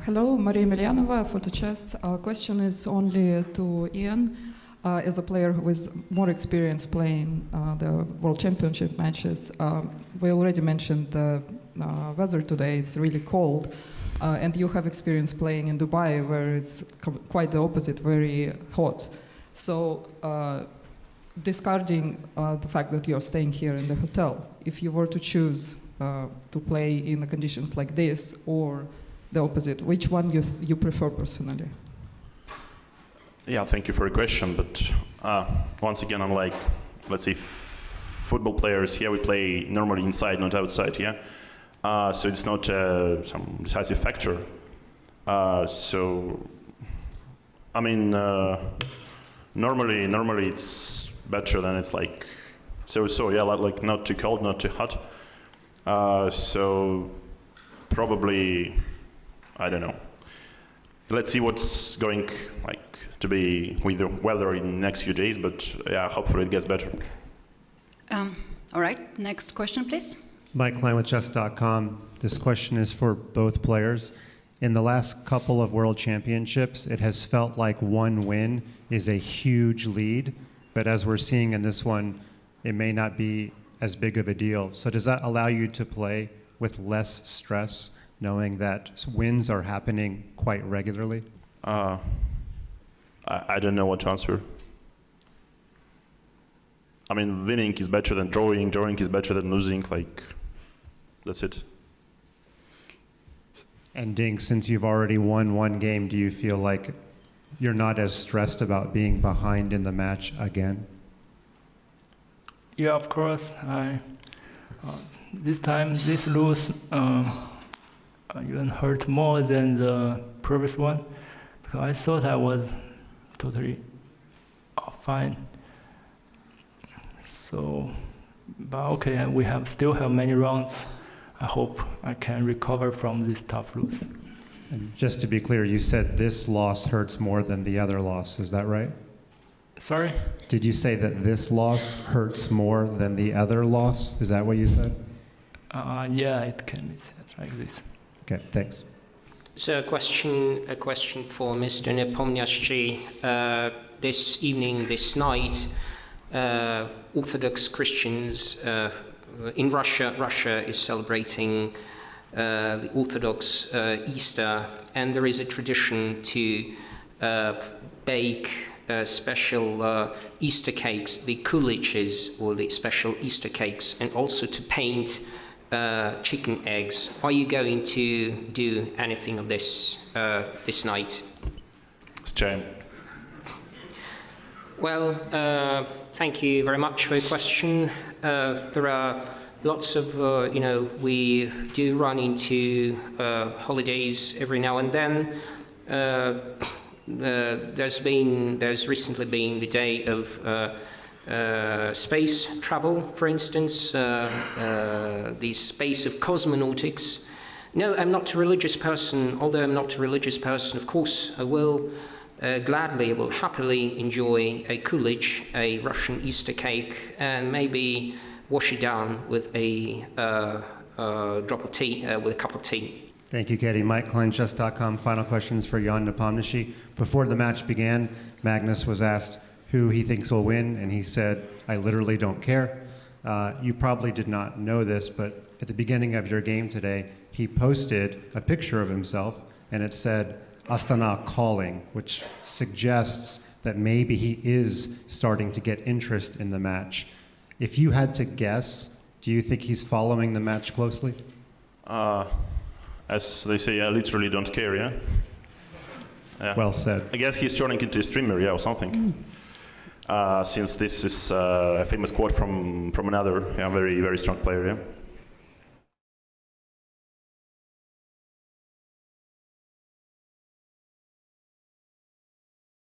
Hello, Maria Emelianova, Photo Chess. Question is only to Ian. As a player with more experience playing the World Championship matches, we already mentioned the weather today. It's really cold. And you have experience playing in Dubai, where it's quite the opposite, very hot. So discarding the fact that you're staying here in the hotel, if you were to choose to play in the conditions like this or the opposite, which one you prefer personally? Yeah, thank you for the question. But once again, unlike, let's say, football players, here we play normally inside, not outside. Yeah, so it's not some decisive factor. So, I mean, normally it's better than it's like so. Yeah, like not too cold, not too hot. So probably, I don't know. Let's see what's going like to be with the weather in the next few days, but yeah, hopefully it gets better. All right, next question, please. Mike Klein with chess.com. This question is for both players. In the last couple of world championships, it has felt like one win is a huge lead, but as we're seeing in this one, it may not be as big of a deal. So does that allow you to play with less stress, knowing that wins are happening quite regularly? I don't know what to answer. I mean, winning is better than drawing is better than losing, like, that's it. And Ding, since you've already won one game, do you feel like you're not as stressed about being behind in the match again? Yeah, of course. This time, this lose even hurt more than the previous one, because I thought I was totally fine. So, but okay, we still have many rounds. I hope I can recover from this tough lose. And just to be clear, you said this loss hurts more than the other loss, is that right? Sorry? Did you say that this loss hurts more than the other loss? Is that what you said? Yeah, it can be said like this. Okay, thanks. So a question for Mr. Nepomniachtchi. This evening, this night, Orthodox Christians in Russia is celebrating the Orthodox Easter, and there is a tradition to bake special Easter cakes, the kuliches, or the special Easter cakes, and also to paint chicken eggs. Are you going to do anything of this this night? It's Jane. Well, thank you very much for your question. There are lots of, we do run into holidays every now and then. There's recently been the day of space travel, for instance, the space of cosmonautics. No, I'm not a religious person. Although I'm not a religious person, of course, I will gladly, will happily enjoy a kulich, a Russian Easter cake, and maybe wash it down with a drop of tea, with a cup of tea. Thank you, Katie. Mike Klein, chess.com. Final questions for Jan Nepomniachtchi. Before the match began, Magnus was asked who he thinks will win, and he said, "I literally don't care." You probably did not know this, but at the beginning of your game today, he posted a picture of himself, and it said, Astana calling, which suggests that maybe he is starting to get interest in the match. If you had to guess, do you think he's following the match closely? As they say, I literally don't care, yeah? Well said. I guess he's turning into a streamer, yeah, or something. Since this is a famous quote from another very, very strong player, yeah?